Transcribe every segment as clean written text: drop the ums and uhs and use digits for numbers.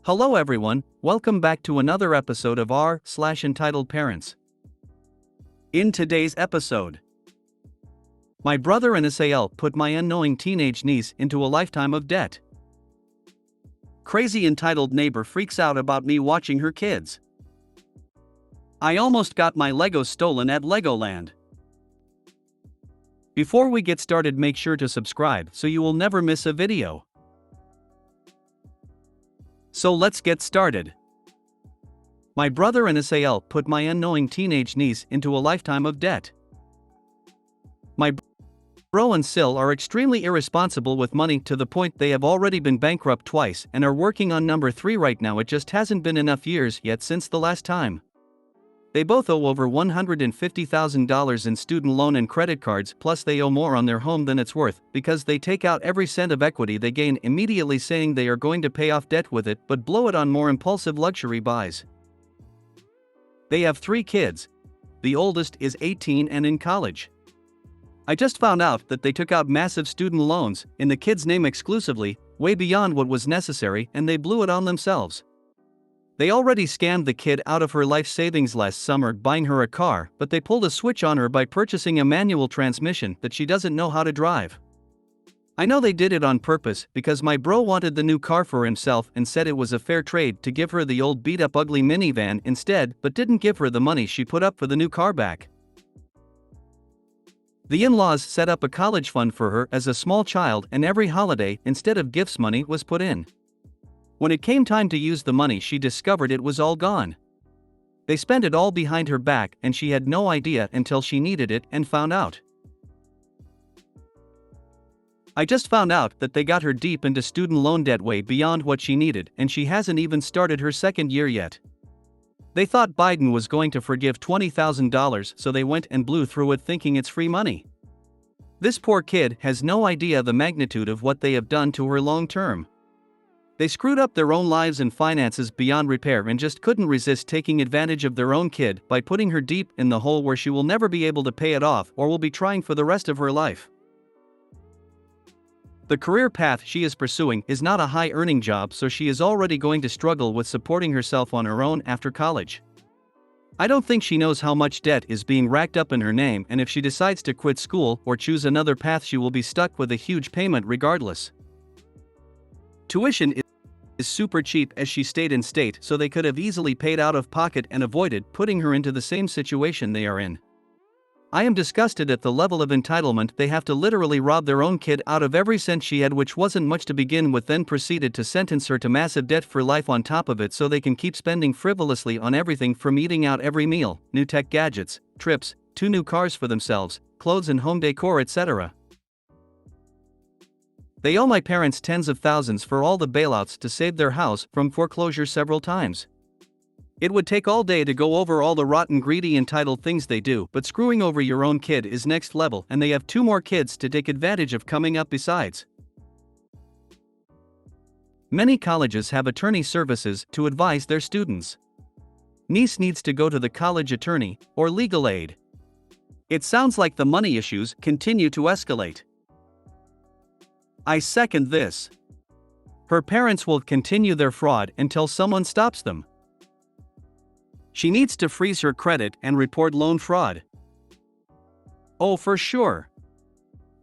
Hello everyone, welcome back to another episode of r/Entitled Parents. In today's episode, my brother and SIL put my unknowing teenage niece into a lifetime of debt. Crazy entitled neighbor freaks out about me watching her kids. I almost got my Legos stolen at Legoland. Before we get started, make sure to subscribe so you will never miss a video. So let's get started. My brother and SIL put my unknowing teenage niece into a lifetime of debt. My bro and SIL are extremely irresponsible with money to the point they have already been bankrupt twice and are working on number 3 right now. It just hasn't been enough years yet since the last time. They both owe over $150,000 in student loan and credit cards, plus they owe more on their home than it's worth, because they take out every cent of equity they gain, immediately saying they are going to pay off debt with it but blow it on more impulsive luxury buys. They have 3 kids. The oldest is 18 and in college. I just found out that they took out massive student loans, in the kid's name exclusively, way beyond what was necessary, and they blew it on themselves. They already scammed the kid out of her life savings last summer buying her a car, but they pulled a switch on her by purchasing a manual transmission that she doesn't know how to drive. I know they did it on purpose because my bro wanted the new car for himself and said it was a fair trade to give her the old beat-up ugly minivan instead, but didn't give her the money she put up for the new car back. The in-laws set up a college fund for her as a small child, and every holiday, instead of gifts, money was put in. When it came time to use the money, she discovered it was all gone. They spent it all behind her back, and she had no idea until she needed it and found out. I just found out that they got her deep into student loan debt way beyond what she needed, and she hasn't even started her second year yet. They thought Biden was going to forgive $20,000, so they went and blew through it thinking it's free money. This poor kid has no idea the magnitude of what they have done to her long term. They screwed up their own lives and finances beyond repair and just couldn't resist taking advantage of their own kid by putting her deep in the hole where she will never be able to pay it off or will be trying for the rest of her life. The career path she is pursuing is not a high-earning job, so she is already going to struggle with supporting herself on her own after college. I don't think she knows how much debt is being racked up in her name, and if she decides to quit school or choose another path, she will be stuck with a huge payment regardless. Tuition is super cheap as she stayed in state, so they could have easily paid out of pocket and avoided putting her into the same situation they are in. I am disgusted at the level of entitlement. They have to literally rob their own kid out of every cent she had, which wasn't much to begin with, then proceeded to sentence her to massive debt for life on top of it so they can keep spending frivolously on everything from eating out every meal, new tech gadgets, trips, 2 new cars for themselves, clothes and home decor, etc. They owe my parents tens of thousands for all the bailouts to save their house from foreclosure several times. It would take all day to go over all the rotten, greedy, entitled things they do, but screwing over your own kid is next level, and they have 2 more kids to take advantage of coming up besides. Many colleges have attorney services to advise their students. Niece needs to go to the college attorney or legal aid. It sounds like the money issues continue to escalate. I second this. Her parents will continue their fraud until someone stops them. She needs to freeze her credit and report loan fraud. Oh, for sure.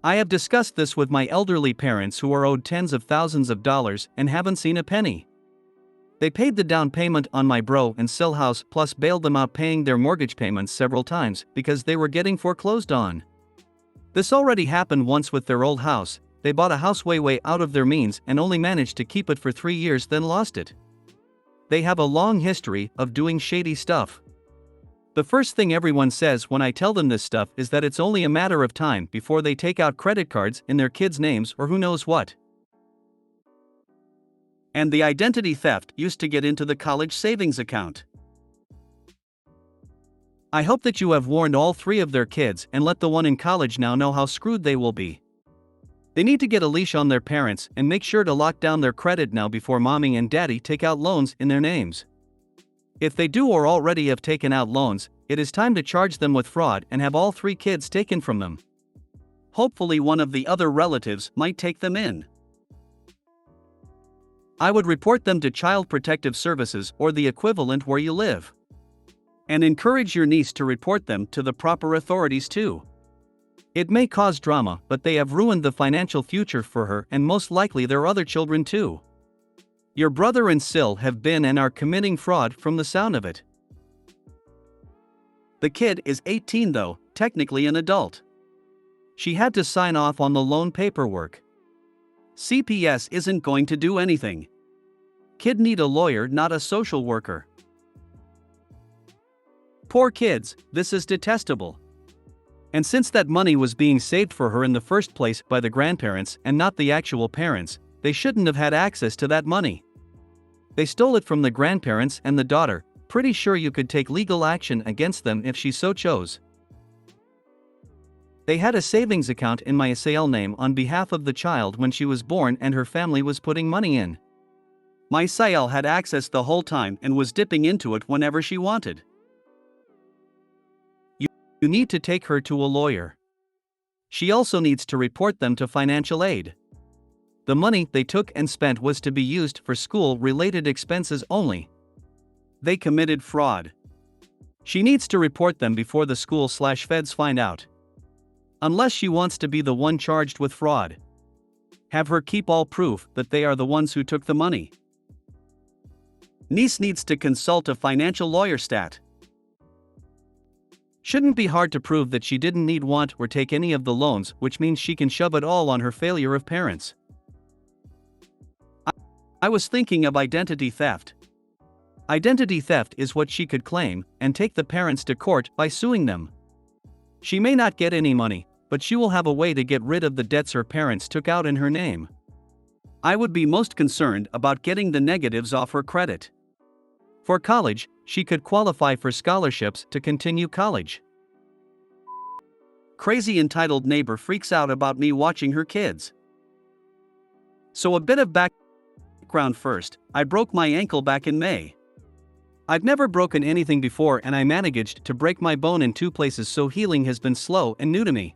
I have discussed this with my elderly parents who are owed tens of thousands of dollars and haven't seen a penny. They paid the down payment on my bro and SIL house, plus bailed them out paying their mortgage payments several times because they were getting foreclosed on. This already happened once with their old house. They bought a house way out of their means and only managed to keep it for 3 years, then lost it. They have a long history of doing shady stuff. The first thing everyone says when I tell them this stuff is that it's only a matter of time before they take out credit cards in their kids' names or who knows what. And the identity theft used to get into the college savings account. I hope that you have warned all 3 of their kids and let the one in college now know how screwed they will be. They need to get a leash on their parents and make sure to lock down their credit now before mommy and daddy take out loans in their names. If they do or already have taken out loans, it is time to charge them with fraud and have all 3 kids taken from them. Hopefully one of the other relatives might take them in. I would report them to Child Protective Services or the equivalent where you live. And encourage your niece to report them to the proper authorities too. It may cause drama, but they have ruined the financial future for her and most likely their other children too. Your brother and SIL have been and are committing fraud from the sound of it. The kid is 18 though, technically an adult. She had to sign off on the loan paperwork. CPS isn't going to do anything. Kid need a lawyer, not a social worker. Poor kids, this is detestable. And since that money was being saved for her in the first place by the grandparents and not the actual parents, they shouldn't have had access to that money. They stole it from the grandparents and the daughter. Pretty sure you could take legal action against them if she so chose. They had a savings account in my SIL name on behalf of the child when she was born and her family was putting money in. My SIL had access the whole time and was dipping into it whenever she wanted. You need to take her to a lawyer. She also needs to report them to financial aid. The money they took and spent was to be used for school-related expenses only. They committed fraud. She needs to report them before the school/feds find out. Unless she wants to be the one charged with fraud. Have her keep all proof that they are the ones who took the money. Niece needs to consult a financial lawyer stat. Shouldn't be hard to prove that she didn't need, want, or take any of the loans, which means she can shove it all on her failure of parents. I was thinking of identity theft. Identity theft is what she could claim and take the parents to court by suing them. She may not get any money, but she will have a way to get rid of the debts her parents took out in her name. I would be most concerned about getting the negatives off her credit. For college, she could qualify for scholarships to continue college. Crazy entitled neighbor freaks out about me watching her kids. So a bit of background first. I broke my ankle back in May. I've never broken anything before and I managed to break my bone in 2 places, so healing has been slow and new to me.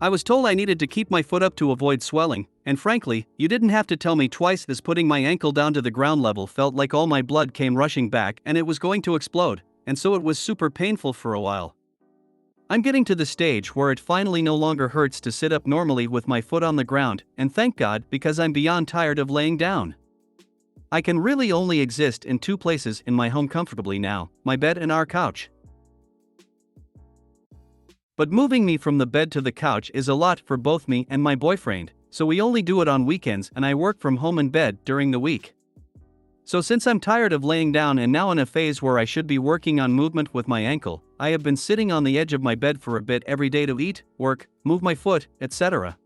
I was told I needed to keep my foot up to avoid swelling, and frankly, you didn't have to tell me twice, as putting my ankle down to the ground level felt like all my blood came rushing back and it was going to explode, and so it was super painful for a while. I'm getting to the stage where it finally no longer hurts to sit up normally with my foot on the ground, and thank God, because I'm beyond tired of laying down. I can really only exist in 2 places in my home comfortably now, my bed and our couch. But moving me from the bed to the couch is a lot for both me and my boyfriend, so we only do it on weekends and I work from home in bed during the week. So since I'm tired of laying down and now in a phase where I should be working on movement with my ankle, I have been sitting on the edge of my bed for a bit every day to eat, work, move my foot, etc.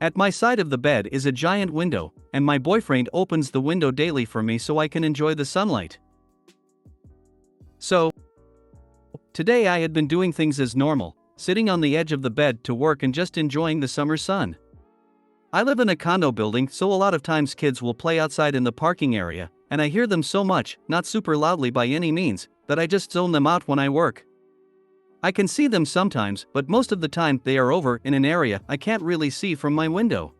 At my side of the bed is a giant window, and my boyfriend opens the window daily for me so I can enjoy the sunlight. So, today I had been doing things as normal, sitting on the edge of the bed to work and just enjoying the summer sun. I live in a condo building, so a lot of times kids will play outside in the parking area, and I hear them so much, not super loudly by any means, that I just zone them out when I work. I can see them sometimes, but most of the time they are over in an area I can't really see from my window.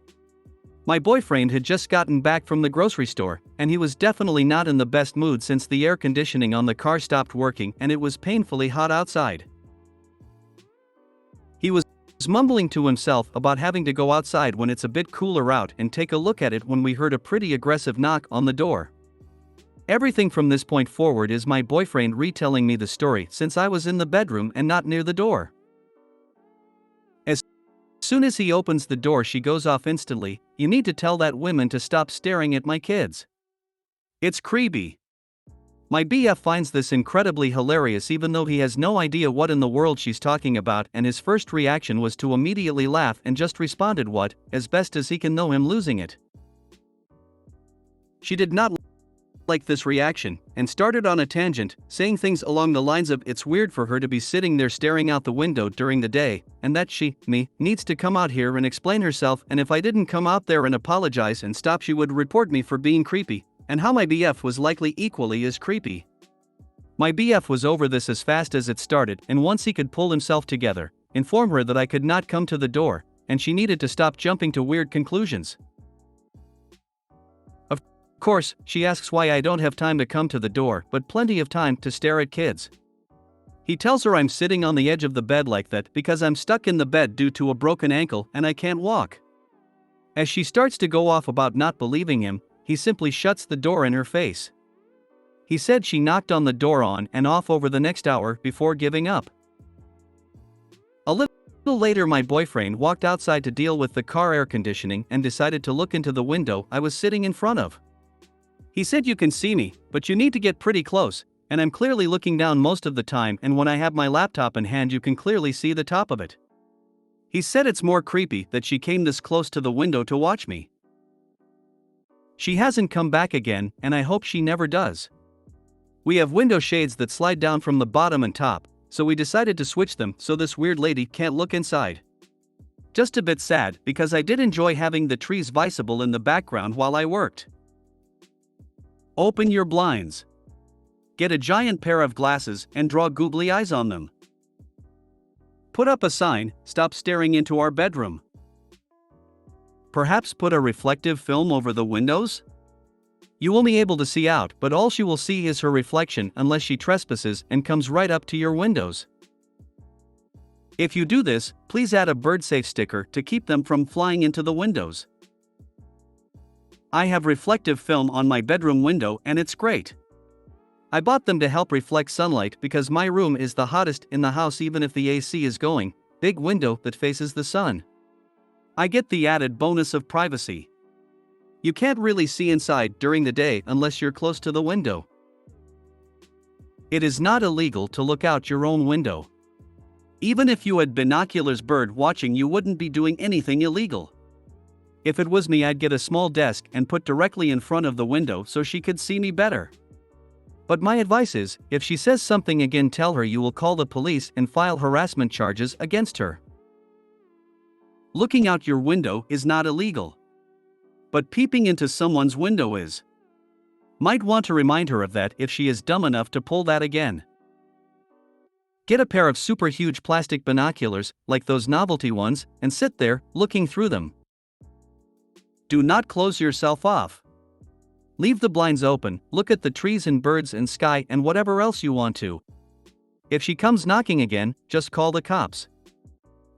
My boyfriend had just gotten back from the grocery store, and he was definitely not in the best mood since the air conditioning on the car stopped working and it was painfully hot outside. He was mumbling to himself about having to go outside when it's a bit cooler out and take a look at it when we heard a pretty aggressive knock on the door. Everything from this point forward is my boyfriend retelling me the story since I was in the bedroom and not near the door. As soon as he opens the door, she goes off instantly, "You need to tell that woman to stop staring at my kids." It's creepy. My BF finds this incredibly hilarious even though he has no idea what in the world she's talking about, and his first reaction was to immediately laugh and just responded what, as best as he can know him losing it. She did not like this reaction, and started on a tangent, saying things along the lines of it's weird for her to be sitting there staring out the window during the day, and that she, me, needs to come out here and explain herself, and if I didn't come out there and apologize and stop she would report me for being creepy, and how my BF was likely equally as creepy. My BF was over this as fast as it started, and once he could pull himself together, inform her that I could not come to the door, and she needed to stop jumping to weird conclusions. Of course, she asks why I don't have time to come to the door but plenty of time to stare at kids. He tells her I'm sitting on the edge of the bed like that because I'm stuck in the bed due to a broken ankle and I can't walk. As she starts to go off about not believing him, he simply shuts the door in her face. He said she knocked on the door on and off over the next hour before giving up. A little later, my boyfriend walked outside to deal with the car air conditioning and decided to look into the window I was sitting in front of. He said, "You can see me, but you need to get pretty close, and I'm clearly looking down most of the time, and when I have my laptop in hand you can clearly see the top of it." He said it's more creepy that she came this close to the window to watch me. She hasn't come back again, and I hope she never does. We have window shades that slide down from the bottom and top, so we decided to switch them so this weird lady can't look inside. Just a bit sad because I did enjoy having the trees visible in the background while I worked. Open your blinds. Get a giant pair of glasses and draw googly eyes on them. Put up a sign, "Stop staring into our bedroom." Perhaps put a reflective film over the windows? You will be able to see out, but all she will see is her reflection unless she trespasses and comes right up to your windows. If you do this, please add a bird-safe sticker to keep them from flying into the windows. I have reflective film on my bedroom window and it's great. I bought them to help reflect sunlight because my room is the hottest in the house even if the AC is going. Big window that faces the sun. I get the added bonus of privacy. You can't really see inside during the day unless you're close to the window. It is not illegal to look out your own window. Even if you had binoculars bird watching, you wouldn't be doing anything illegal. If it was me, I'd get a small desk and put directly in front of the window so she could see me better. But my advice is, if she says something again, tell her you will call the police and file harassment charges against her. Looking out your window is not illegal. But peeping into someone's window is. Might want to remind her of that if she is dumb enough to pull that again. Get a pair of super huge plastic binoculars, like those novelty ones, and sit there, looking through them. Do not close yourself off. Leave the blinds open, look at the trees and birds and sky and whatever else you want to. If she comes knocking again, just call the cops.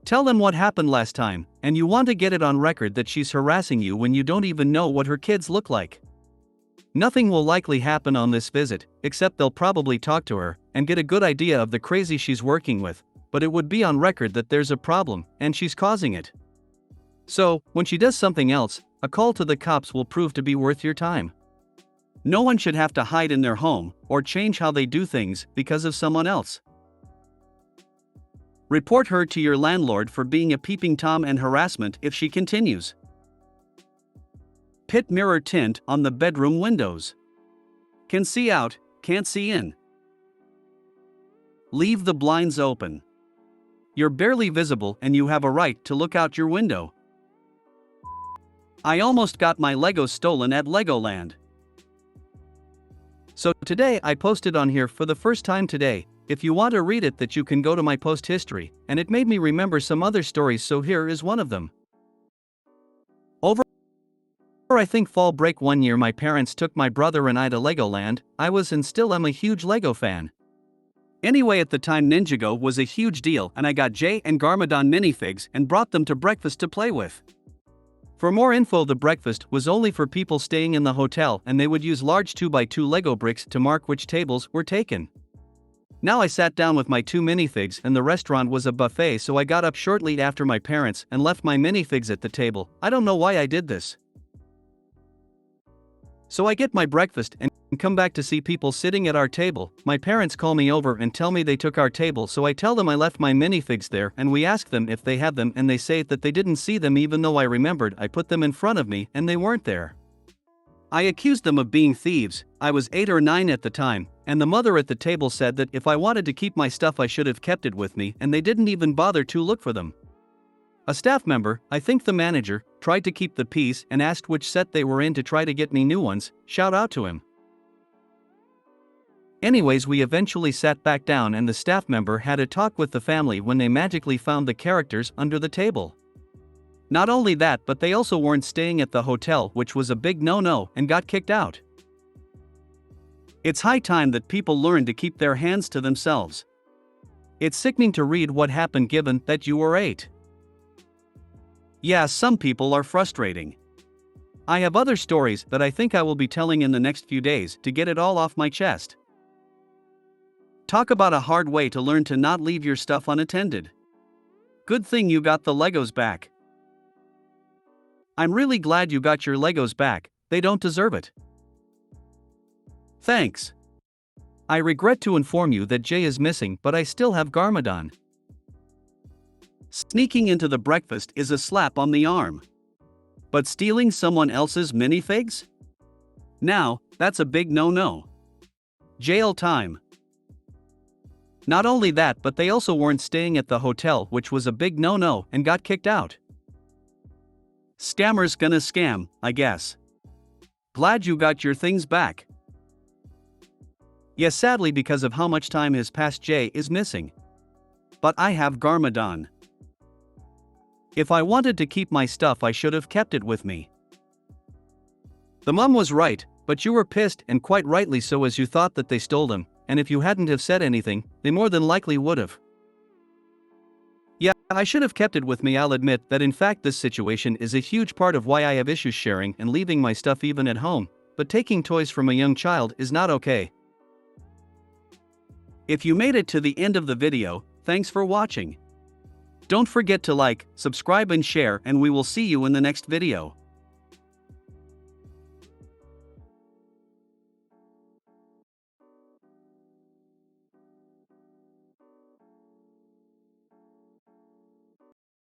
Tell them what happened last time, and you want to get it on record that she's harassing you when you don't even know what her kids look like. Nothing will likely happen on this visit, except they'll probably talk to her and get a good idea of the crazy she's working with, but it would be on record that there's a problem and she's causing it. So, when she does something else, a call to the cops will prove to be worth your time. No one should have to hide in their home or change how they do things because of someone else. Report her to your landlord for being a peeping Tom and harassment if she continues. Pit mirror tint on the bedroom windows. Can see out, can't see in. Leave the blinds open. You're barely visible and you have a right to look out your window. I almost got my Legos stolen at Legoland. So today I posted on here for the first time today. If you want to read it, that you can go to my post history, and it made me remember some other stories, so here is one of them. Over I think fall break one year, my parents took my brother and I to Legoland. I was and still am a huge Lego fan. Anyway, at the time Ninjago was a huge deal and I got Jay and Garmadon minifigs and brought them to breakfast to play with. For more info, the breakfast was only for people staying in the hotel and they would use large 2x2 Lego bricks to mark which tables were taken. Now I sat down with my 2 minifigs and the restaurant was a buffet, so I got up shortly after my parents and left my minifigs at the table. I don't know why I did this. So I get my breakfast and come back to see people sitting at our table. My parents call me over and tell me they took our table, so I tell them I left my minifigs there and we ask them if they have them and they say that they didn't see them, even though I remembered I put them in front of me and they weren't there. I accused them of being thieves. I was 8 or 9 at the time, and the mother at the table said that if I wanted to keep my stuff I should have kept it with me, and they didn't even bother to look for them. A staff member, I think the manager, tried to keep the peace and asked which set they were in to try to get me new ones. Shout out to him. Anyways, we eventually sat back down and the staff member had a talk with the family when they magically found the characters under the table. Not only that, but they also weren't staying at the hotel, which was a big no-no, and got kicked out. It's high time that people learn to keep their hands to themselves. It's sickening to read what happened given that you were 8. Yeah, some people are frustrating. I have other stories that I think I will be telling in the next few days to get it all off my chest. Talk about a hard way to learn to not leave your stuff unattended. Good thing you got the Legos back. I'm really glad you got your Legos back, they don't deserve it. Thanks. I regret to inform you that Jay is missing, but I still have Garmadon. Sneaking into the breakfast is a slap on the arm. But stealing someone else's minifigs? Now, that's a big no-no. Jail time. Not only that, but they also weren't staying at the hotel, which was a big no-no, and got kicked out. Scammers gonna scam, I guess. Glad you got your things back. Yes, sadly, because of how much time has passed, Jay is missing. But I have Garmadon. If I wanted to keep my stuff, I should have kept it with me. The mom was right, but you were pissed, and quite rightly so, as you thought that they stole them, and if you hadn't have said anything, they more than likely would have. Yeah, I should have kept it with me. I'll admit that in fact this situation is a huge part of why I have issues sharing and leaving my stuff even at home, but taking toys from a young child is not okay. If you made it to the end of the video, thanks for watching. Don't forget to like, subscribe and share, and we will see you in the next video.